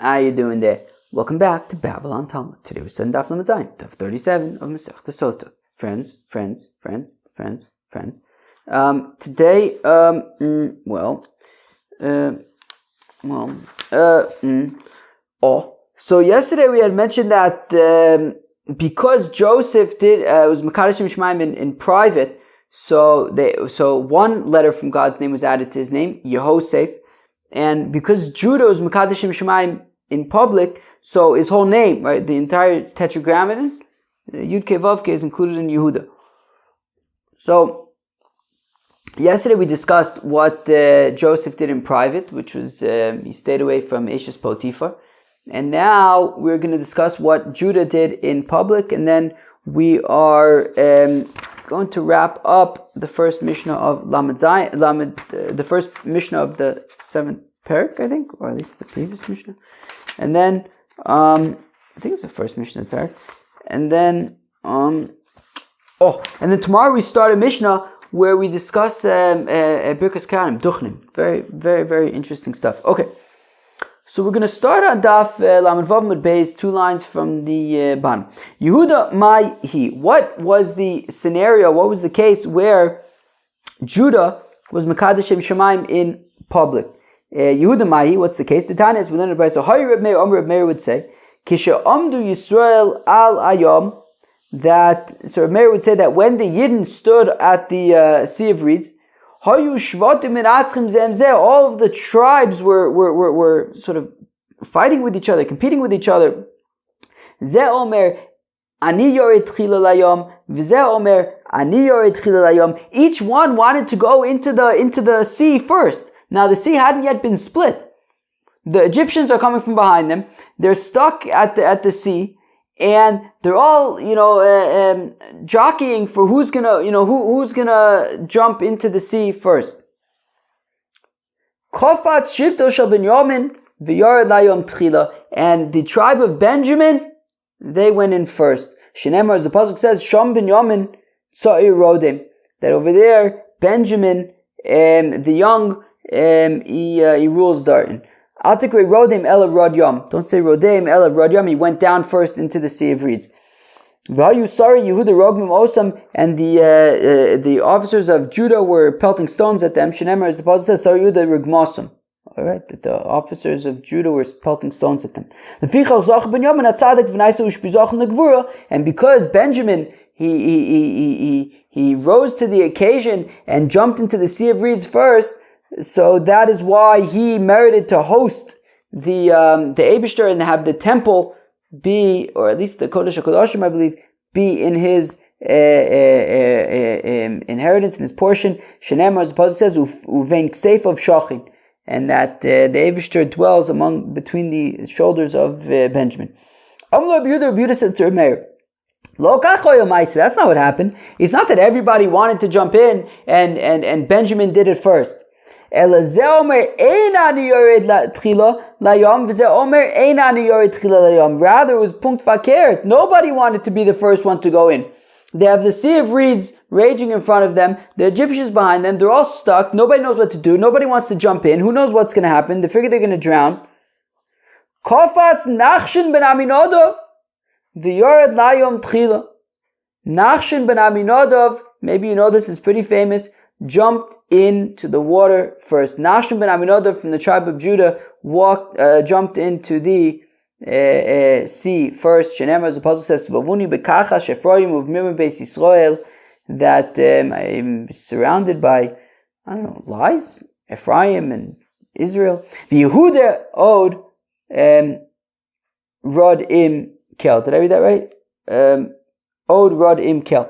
How you doing there? Welcome back to Babylon Talmud. Today we're studying Daf Lamed Zayin, Daf 37 of Masechta Sotah. Friends. Today, So yesterday we had mentioned that because Joseph was Mekadeshim Shemaim in private, so one letter from God's name was added to his name, Yehoseph, and because Judah was Mekadeshim Shemaim in public, so his whole name, right, the entire tetragrammaton, Yud Kei Vav Kei, is included in Yehuda. So yesterday we discussed what Joseph did in private, which was he stayed away from Eshes Potiphar. And now we're going to discuss what Judah did in public, and then we are going to wrap up the first Mishnah of the first Mishnah of the 7th Perek, I think, or at least the previous Mishnah. And then, I think it's the first Mishnah of the Perek. And then, tomorrow we start a Mishnah where we discuss Birkas Kohanim, Duchnim. Very, very, very interesting stuff. Okay. So we're going to start on Daf Lamed Vav Mud Beis, 2 lines from the bottom. Yehuda Mai Hi. What was the scenario? What was the case where Judah was Mekadeshim Shemaim in public? Yehuda Mai Hi. What's the case? The Tanya is within the Brayso. So Hari Reb Meir, Reb Meir would say, Kisha Amdu Yisrael Al Ayom. So Reb Meir would say that when the Yidden stood at the Sea of Reeds, all of the tribes were sort of fighting with each other, competing with each other. Each one wanted to go into the sea first. Now the sea hadn't yet been split. The Egyptians are coming from behind them. They're stuck at the sea. And they're all, jockeying for who's gonna jump into the sea first. And the tribe of Benjamin, they went in first. Shenemar, as the pasuk says, Sham Binyamin Tza'ir Rodim. That over there, Benjamin, the young, he rules Darton. Atikre Rodim Ela Rodyam. Don't say Rodim Ela Rodyam. He went down first into the Sea of Reeds. Vayu Sari Yehuda Rogmim Osam, and the officers of Judah were pelting stones at them. Shenemar, as the pasuk says, Sari Yehuda Rigmosam. All right, that the officers of Judah were pelting stones at them. And because Benjamin he rose to the occasion and jumped into the Sea of Reeds first, so that is why he merited to host the Eibishter and have the temple be, or at least the Kodesh HaKodashim, I believe, be in his inheritance, in his portion. Shenemar, as the pasuk says, uvein kseif of shachin, and that the Eibishter dwells between the shoulders of Benjamin. Amar Yehuda says to Reb Meir, that's not what happened. It's not that everybody wanted to jump in and Benjamin did it first. Rather, it was punkt fakert. Nobody wanted to be the first one to go in. They have the Sea of Reeds raging in front of them, the Egyptians behind them, they're all stuck, nobody knows what to do, nobody wants to jump in, who knows what's going to happen, they figure they're going to drown. Kofatz Nachshon ben Aminodov v'yored layom tchila. Nachshon ben Aminodov, maybe you know this, is pretty famous, jumped into the water first. Nachshon ben Aminodov from the tribe of Judah jumped into the sea first. Shenemar, as the pasuk says, "Vavuni bekacha shefroim uvmim beis Yisrael," that I'm surrounded by, lies. Ephraim and Israel. Yehuda od rod im kel. Did I read that right? Od rod im kel.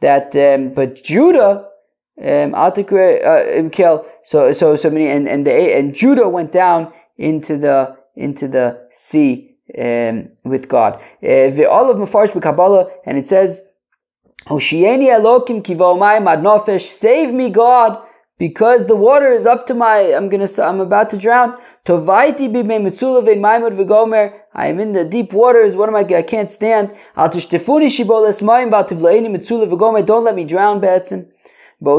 That, but Judah imkel. So many, and Judah went down into the sea with God. All of Mefarsh b'Kabbalah, and it says, "Hoshieni Elokim kivo mayim ad nofesh." Save me, God, because the water is up to I'm about to drown. Tovaiti b'mei metzula vein maimod v'gomer. I am in the deep waters. What am I can't stand. Al tishtefuni shiboles mayim bal tivlaini metzula v'gomer. Don't let me drown, be'etzim. So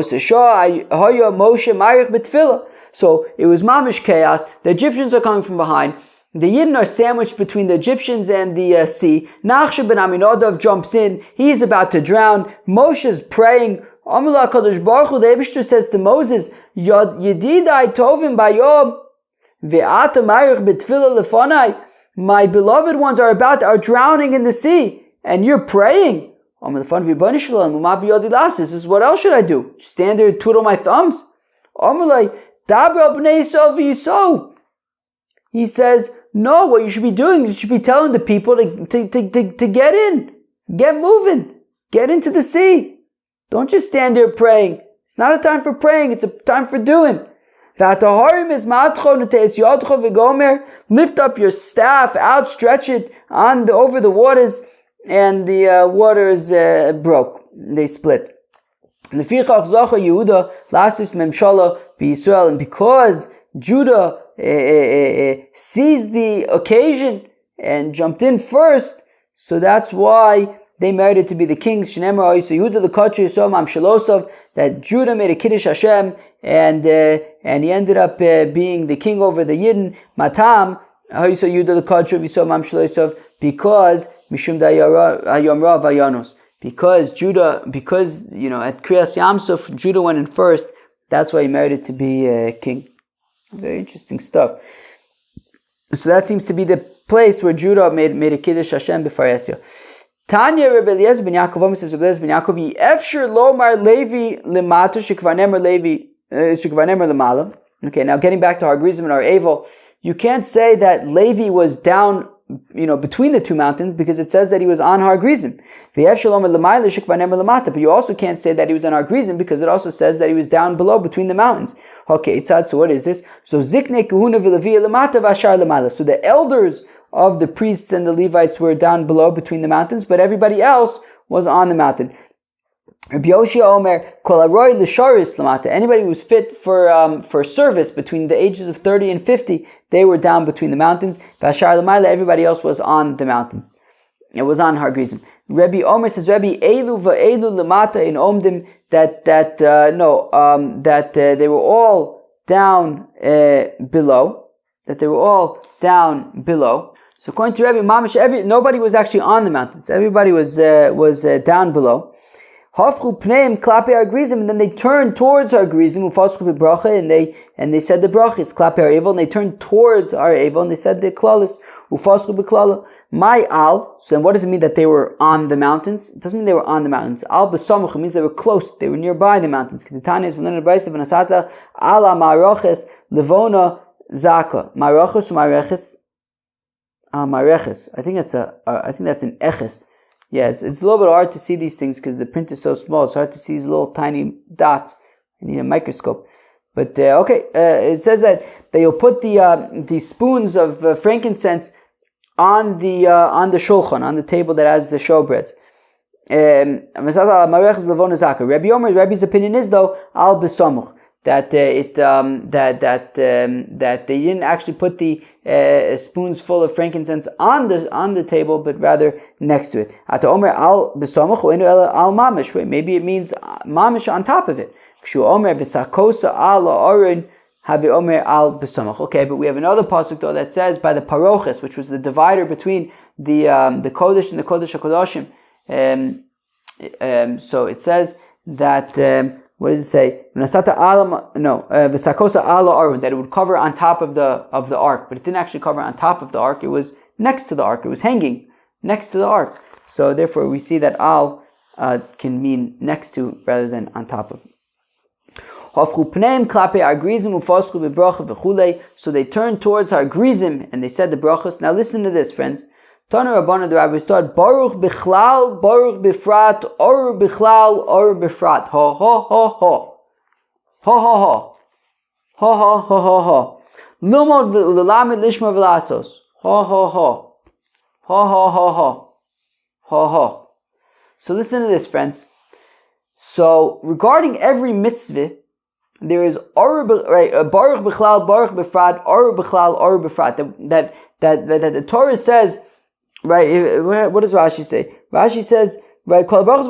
it was mamish chaos. The Egyptians are coming from behind. The Yidden are sandwiched between the Egyptians and the sea. Nachshon ben Aminadav jumps in. He's about to drown. Moshe's praying. Amula Kadosh Baruch Hu, the Eibishter says to Moses, Yedidai tovim bayom ve'ata marich betfilah lefanai. My beloved ones are drowning in the sea, and you're praying. This is what else should I do? Stand there and twiddle my thumbs? He says, no, what you should be doing is you should be telling the people to get in, get moving, get into the sea. Don't just stand there praying. It's not a time for praying, it's a time for doing. Lift up your staff, outstretch it over the waters, and the waters broke. They split. And because Judah seized the occasion and jumped in first, so that's why they merited to be the kings. That Judah made a Kiddush Hashem, and he ended up being the king over the Yidden. Matam because Mishum Hayom Vayanos. Because Judah, at Kriyas Yamsuf, Judah went in first. That's why he merited to be king. Very interesting stuff. So that seems to be the place where Judah made a Kiddush Hashem before Yesya. Tanya Rebbe Eliezer ben Yaakov says Rebbe Eliezer ben Yaakov Efshir Lomar Levi Lemata Shekvanemer Levi Shekvanemer Lemala. Okay, now getting back to our Grizim and our Evil, you can't say that Levi was down, between the two mountains, because it says that he was on Har Grizim. But you also can't say that he was on Har Grizim because it also says that he was down below between the mountains. Okay, so what is this? So Zikne Kahuna v'Levi lamata v'ashar lamala. So the elders of the priests and the Levites were down below between the mountains, but everybody else was on the mountain. Rabbi Yoshia Omer, Kol Aroy l'sharis lamata. Anybody who was fit for service between the ages of 30 and 50, they were down between the mountains. V'ashar lamala, everybody else was on the mountains. It was on Har Grizim. Rabbi Omer says, Rabbi Elu va'elu lamata in Omdim, that they were all down below. That they were all down below. So according to Rabbi Mamish, nobody was actually on the mountains. Everybody was down below. Hafchu pneim klape Har Grizim, and then they turned towards Har Grizim, ufaschu b'bracha, and they said the brachas klape Har Eivel, and they turned towards Har Eivel, and they said the klalis ufaschu b'klala. My al. So then, what does it mean that they were on the mountains? It doesn't mean they were on the mountains. Al b'samuch means they were close. They were nearby the mountains. Kedetanya is v'len abrayse v'nasata ala ma'roches levona zaka ma'roches u'ma'reches. Ma'reches. I think that's an eches. Yeah, it's a little bit hard to see these things because the print is so small. It's hard to see these little tiny dots. You need a microscope. But it says that you'll put the spoons of frankincense on the shulchan, on the table that has the showbreads. Rabbi's opinion is though al besamuch, that they didn't actually put the spoons full of frankincense on the table, but rather next to it. Maybe it means mamish on top of it. Okay, but we have another pasuk though that says by the paroches, which was the divider between the kodesh and the kodesh hakodesh. So it says that. What does it say? That it would cover on top of the ark, but it didn't actually cover on top of the ark. It was next to the ark. It was hanging next to the ark. So therefore, we see that al can mean next to rather than on top of. So they turned towards Har Grizim and they said the brachos. Now listen to this, friends. Tana Rabbana, the rabbis taught, Baruch bichlal, Baruch bifrat, Or bichlal, Or bifrat. Ho, ho, ho, ho. Ho, ho, ho. Ho, ho, ho, ho, ho. Lumod v'lamid lishma v'lasos. Ho, ho, ho. Ho, ho, ho, ho. Ho, ho. So listen to this, friends. So regarding every mitzvah, there is Baruch bichlal, Baruch bifrat, Or bichlal, Or bifrat. That the Torah says. Right, what does Rashi say? Rashi says, right, Baruch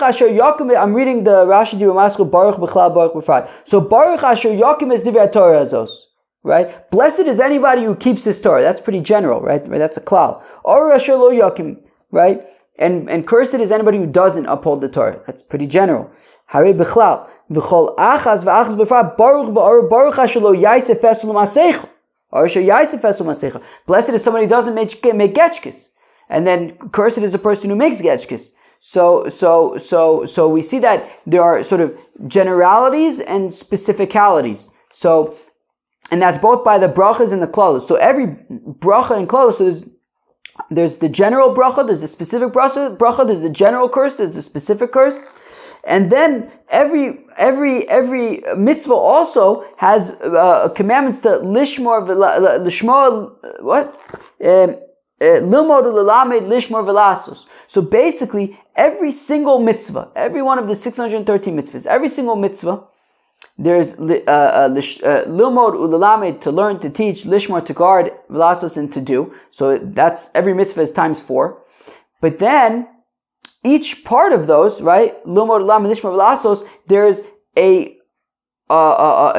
Asher Yakim. I'm reading the Rashi Di Ramaskel, Baruch B'chlal, Baruch B'frat. So Baruch Asher Yakim is Divrei Torah Azos. right? Blessed is anybody who keeps his Torah. That's pretty general, right? That's a klal. Or asher lo yakim, right? And cursed is anybody who doesn't uphold the Torah. That's pretty general. Hare bichlal. V'chol achaz v'achaz b'frat baruch v'aru asher lo yaisef esul masecha. Or asher yaisef esul masecha. Blessed is somebody who doesn't make getchkis. And then cursed is a person who makes getchkis. So we see that there are sort of generalities and specificalities. So, and that's both by the brachas and the klalos. So every bracha and klalos, so there's the general bracha, there's the specific bracha, there's the general curse, there's the specific curse, and then every mitzvah also has commandments to lishmor what. Lilmod ulelamed lishmor velasos. So basically, every single mitzvah, every one of the 613 mitzvahs, every single mitzvah, there's lilmod ulelamed, to learn, to teach, lishmor, to guard, velasos, and to do. So that's every mitzvah is times 4. But then each part of those, right? Lilmod ulelamed lishmor velasos. There's a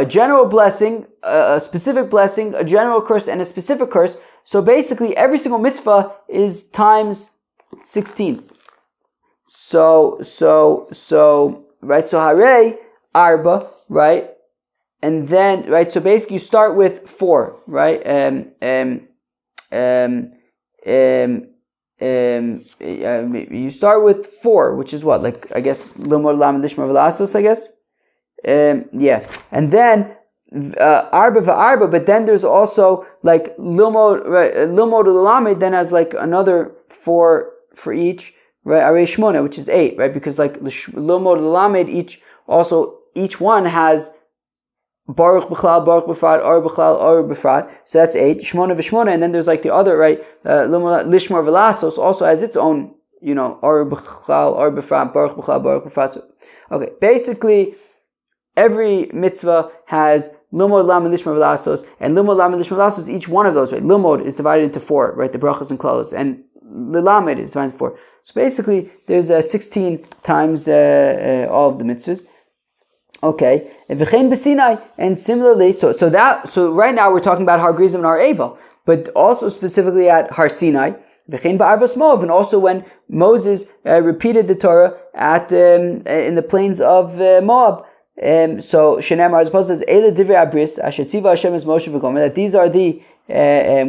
general blessing, a specific blessing, a general curse, and a specific curse. So basically, every single mitzvah is times 16. So right. So hare arba, right, and then right. So basically, you start with 4, right. You start with 4, which is what, like, I guess lilmod lam lishmar velasos, I guess. Yeah, and then arba v'arba, but then there's also like lilmod ulelamed, then has like another 4 for each, right? Arei shmona, which is 8, right? Because like lilmod ulelamed, each one has baruch b'chlal, baruch b'frat, or b'chlal, or b'frat. So that's 8. Shmona v'shmona, and then there's like the other, right? Lishmor v'lasos also has its own, or b'chlal, or b'frat, baruch b'chlal, baruch b'frat. So, okay, basically, every mitzvah has lilmod lam and lishmor v'lasos, and lilmod lam and lishmor v'lasos, each one of those, right? Lilmod is divided into 4, right? The brachas and klalos, and lilamed is divided into 4. So basically, there's 16 times all of the mitzvahs. Okay, and similarly, so right now we're talking about Har Gerizim and Har Eival, but also specifically at Har Sinai, and also when Moses repeated the Torah at in the plains of Moab. So Shenemar, as opposed to Eile Divrei Abris, Asher Tziva Hashem es Moshe v'Gomer, that these are the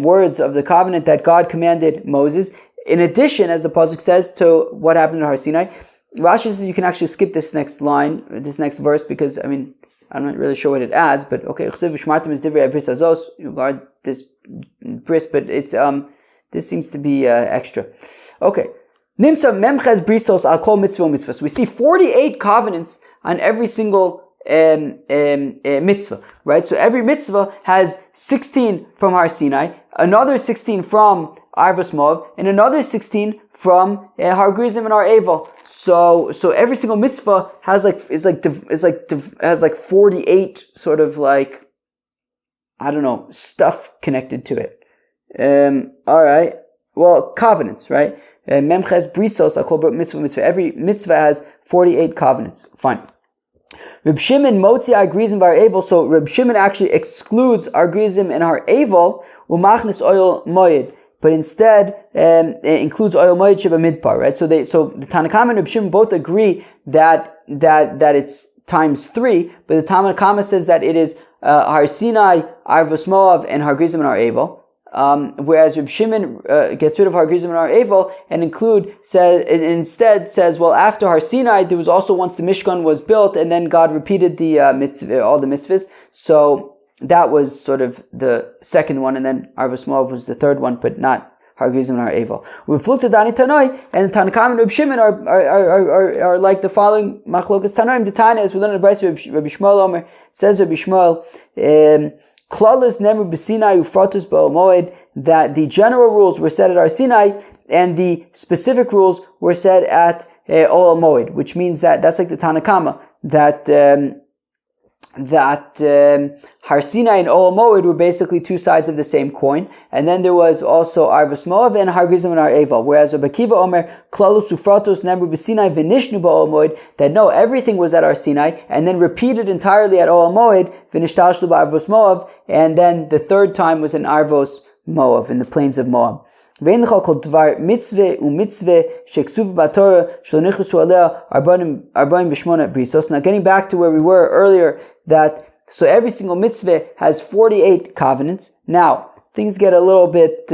words of the covenant that God commanded Moses. In addition, as the pasuk says, to what happened at Har Sinai. Rashi says you can actually skip this next line, this next verse, because I'm not really sure what it adds. But okay, Chsiv v'Shmartim es Divrei Abris Azos. You guard this bris, but it's this seems to be extra. Okay, Nimsa Memches Brisos Al Kol Mitzvah Mitzvahs. We see 48 covenants on every single mitzvah, right? So every mitzvah has 16 from Har Sinai, another 16 from Arvos Moab, and another 16 from Har Gerizim and Har Eival. So every single mitzvah has has 48 sort of like, I don't know, stuff connected to it. All right. Well, covenants, right? Memches brisos akol mitzvah. Every mitzvah has 48 covenants. Fine. Reb Shimon motzi Har Gerizim v'Har Eival. So Reb Shimon actually excludes Har Gerizim and Har Eival umachnis oil moed, but instead includes oil moed sheba midbar. Right. So the Tanna Kama and Reb Shimon both agree that it's times 3, but the Tanna Kama says that it is Har Sinai, Arvos Moav, and Har Gerizim and Har Eival. Whereas Reb Shimon gets rid of Har Gerizim and Har Eival and instead says, well, after Har Sinai there was also, once the Mishkan was built, and then God repeated the mitzvah, all the mitzvahs. So that was sort of the second one, and then Arvos Moav was the third one, but not Har Gerizim and Har Eival. We've looked at Dani Tanoi, and Tanna Kama and Reb Shimon are like the following Machlokas Tanoim. The Tana, as we learn in the Brayso, Rabbi Shmuel Omer says, Rabbi Shmuel, Klaus never b'Sinai ufratus b'Ol Moed, that the general rules were set at Har Sinai and the specific rules were set at Ol Moed, which means that's like the Tanna Kama, that that Har Sinai and Olam Moed were basically two sides of the same coin, and then there was also Arvus Moav and Har Grizim and Har Eval. Whereas Rabbi Akiva Omer Klalu Sufratos Nemru B'Sinai V'Nishnu B'Olam Moed, that no, everything was at Har Sinai, and then repeated entirely at Olam Moed V'Nishtalshlu B'Arvos Moav, and then the third time was in Arvos Moav, in the plains of Moab. Ve'en l'chal kol dvar mitzvah u'mitzvah sheksuv b'Torah shelo nichnasu aleh arba'im v'shmona brisos. Now getting back to where we were earlier, that so every single mitzvah has 48 covenants. Now things get a little bit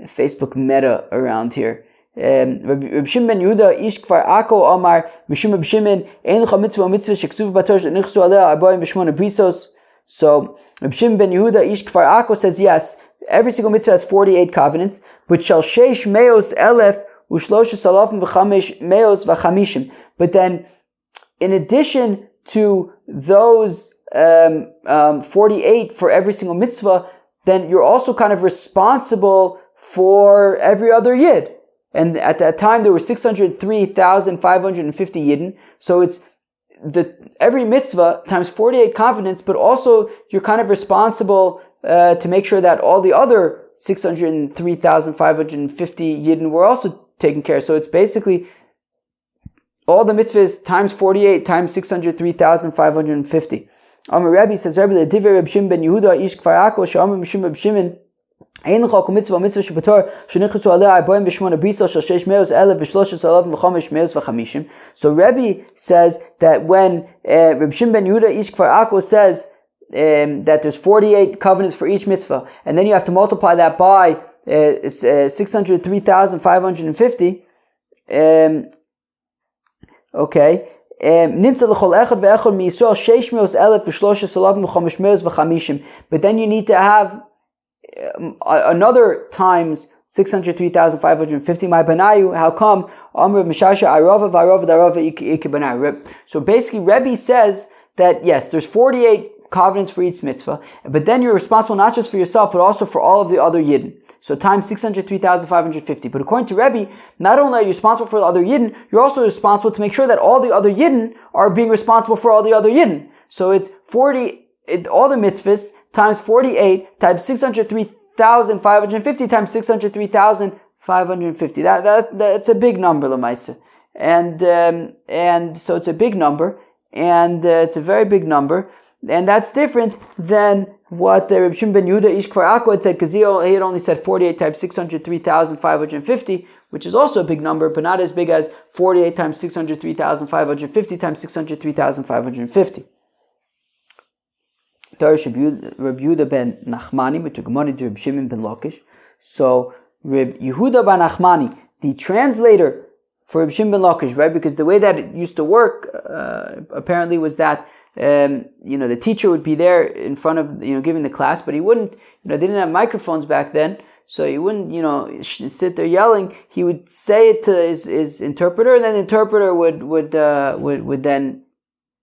Facebook meta around here. Reb Shimon ben Yehuda ish kfar Akko Amar Mishum Reb Shimon ein l'chal mitzvah u'mitzvah sheksuv b'Torah shelo nichnasu aleh arba'im v'shmona brisos. So Reb Shimon ben Yehuda ish kfar Akko says yes, every single mitzvah has 48 covenants, but shall sheish meos elef u'shloshes alafim v'chamesh meos v'chamishim. But then, in addition to those 48 for every single mitzvah, then you're also kind of responsible for every other yid. And at that time there were 603,550 yidden, so it's every mitzvah times 48 covenants, but also you're kind of responsible to make sure that all the other 603,550 yidden were also taken care of. So it's basically all the mitzvahs times 48 times 603,550. Amar Rabbi says, Rabbi the Divrei Reb Shimon ben Yehuda ish kfar Akko she'amar Mishum Reb Shimon ein l'chal kol mitzvah mitzvah shebetor shenichnasu aleh arba'im v'shmona brisos shel sheish meos elef v'shloshes alafim v'chamesh meos v'chamishim. So Rabbi says that when Reb Shimon ben Yehuda ish kfar Akko says that there's 48 covenants for each mitzvah, and then you have to multiply that by 603,550. Okay. But then you need to have another times 603,550. My banayu, how come? So basically, Rebbe says that yes, there's 48 covenants for each mitzvah, but then you're responsible not just for yourself, but also for all of the other yidden. So times 603,550. But according to Rebbe, not only are you responsible for the other yidden, you're also responsible to make sure that all the other yidden are being responsible for all the other yidden. So it's 40, all the mitzvahs times 48 times 603,550 times 603,550. That's a big number, Lamaisa. And so it's a big number, and it's a very big number. And that's different than what Reb Shimon ben Yehuda ish kfar Akko had said, because he had only said 48 times 603,550, which is also a big number, but not as big as 48 times 603,550 times 603,550. Darish Reb Yehuda ben Nachmani, Mitugmani to Reb Shimon ben Lakish. So Reb Yehuda ben Nachmani, the translator for Reb Shimon ben Lakish, right? Because the way that it used to work, apparently, was that the teacher would be there in front of, giving the class, but he wouldn't, they didn't have microphones back then, so he wouldn't, sit there yelling. He would say it to his interpreter, and then the interpreter would then,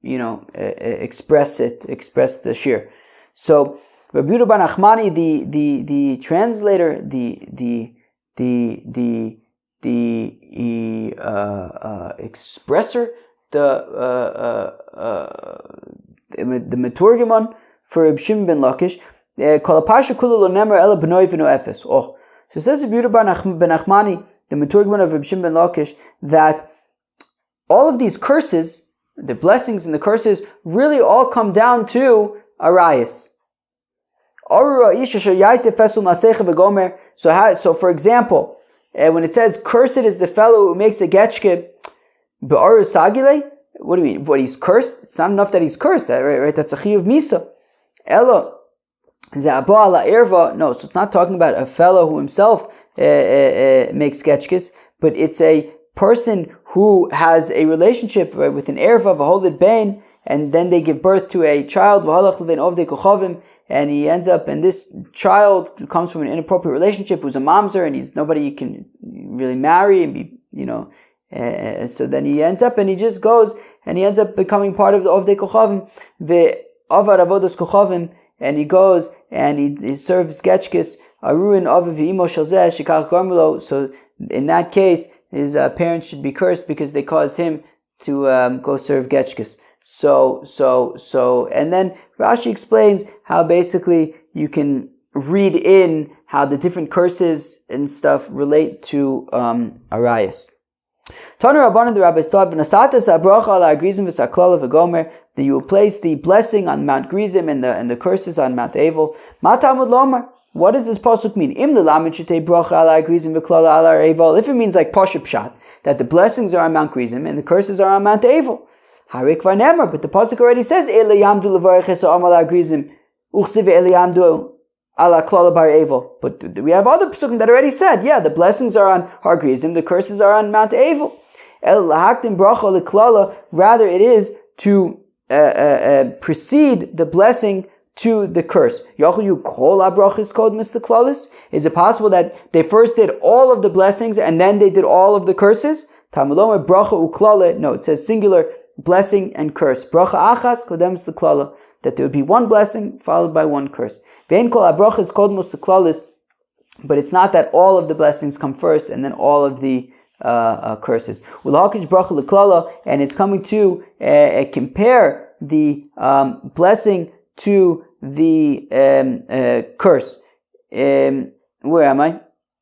express the shir. So Rabbi Yehuda ben Nachmani, the translator, the expressor, the Meturgiman for Reb Shimon ben Lakish, Kol Parsha Kula Lo Nemer Ela B'noi V'no Efes. So it says Reb Yehuda ben Nachmani, the Meturgiman of Reb Shimon ben Lakish, that all of these curses, the blessings and the curses, really all come down to arayas. So for example, when it says cursed is the fellow who makes a getchke be'aru sagile, what do you mean? What, he's cursed? It's not enough that he's cursed, right? That's a chiyuv misa. Elo ze'abo ala erva. No, so it's not talking about a fellow who himself makes getchkes, but it's a person who has a relationship with an erva, v'holid bein, and then they give birth to a child, v'halach levein ovdei kochavim, and he ends up, and this child comes from an inappropriate relationship, who's a mamzer, and he's nobody you can really marry and be, so then he ends up, and he just goes, and he ends up becoming part of the Ovdei Kochavim, ve'avar avodos Kochavim, and he goes, and he serves getchkes, aruin aviv v'imo shel zeh shekach garmulo. So in that case, his parents should be cursed because they caused him go serve Getchkes. So, and then Rashi explains how basically you can read in how the different curses and stuff relate to Arayas. Tanu Rabbanan, the rabbis taught, that you will place the blessing on Mount Gerizim and the curses on Mount Avel. What does this pasuk mean? If it means like Pashup Pshat, that the blessings are on Mount Gerizim and the curses are on Mount Avel. But the pasuk already says, but we have other pasukim that already said, the blessings are on Har Gerizim, the curses are on Mount Avel. Rather, it is to precede the blessing to the curse. Is it possible that they first did all of the blessings and then they did all of the curses? No, it says singular blessing and curse. Bracha achas kodemus l'klala, that there would be one blessing followed by one curse. Ve'en kol habrachas kodemus l'klalis, but it's not that all of the blessings come first and then all of the curses. Ulhakish bracha l'klala, and it's coming to compare the blessing to the curse. Where am I?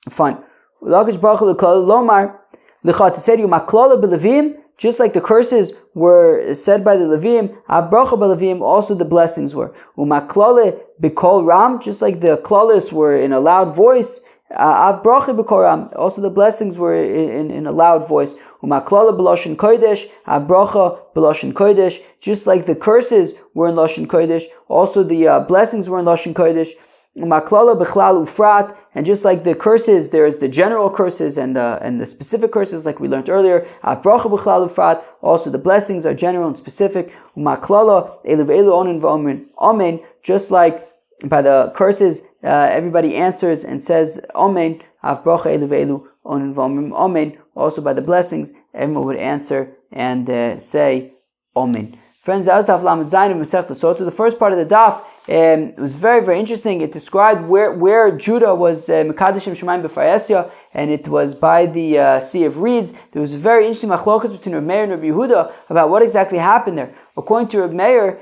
Fine. Ulhakish bracha l'klala lomar l'cha tiseriu maklala b'levim. Just like the curses were said by the Leviim, Abracha b'Leviim, also the blessings were. Umaklale b'kol ram, just like the klalis were in a loud voice, Abracha b'kol ram, also the blessings were in a loud voice. Umaklale b'loshen kodesh, Abracha b'loshen kodesh, just like the curses were in Loshen kodesh, also the blessings were in Loshen kodesh. Umaklala b'chlal ufrat, and just like the curses, there's the general curses and the specific curses, like we learned earlier. Avbracha b'chlal ufrat, also the blessings are general and specific. Umaklala elu ve'elu onin v'omin amen, just like by the curses, everybody answers and says amen. Avbracha elu ve'elu onin v'omin amen. Also by the blessings, everyone would answer and say amen. Friends, that was Daf Lamed Zayin of Masechta Sotah. The first part of the daf, it was very, very interesting. It described where Judah was Mekadeshim Shemayim B'Farasya, and it was by the Sea of Reeds. There was a very interesting machlokas between Reb Meir and Reb Yehuda about what exactly happened there. According to Reb Meir,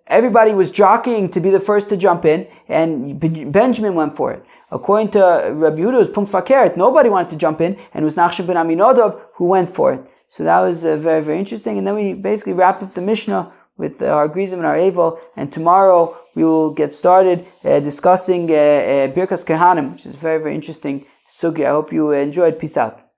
everybody was jockeying to be the first to jump in, and Benjamin went for it. According to Reb Yehuda, it was Punt Fakeret. Nobody wanted to jump in, and it was Nachshon ben Aminadav who went for it. So that was very, very interesting. And then we basically wrapped up the Mishnah with our Gerizim and our Avel. And tomorrow we will get started discussing Birkas Kehanim, which is very, very interesting sugya. I hope you enjoyed. Peace out.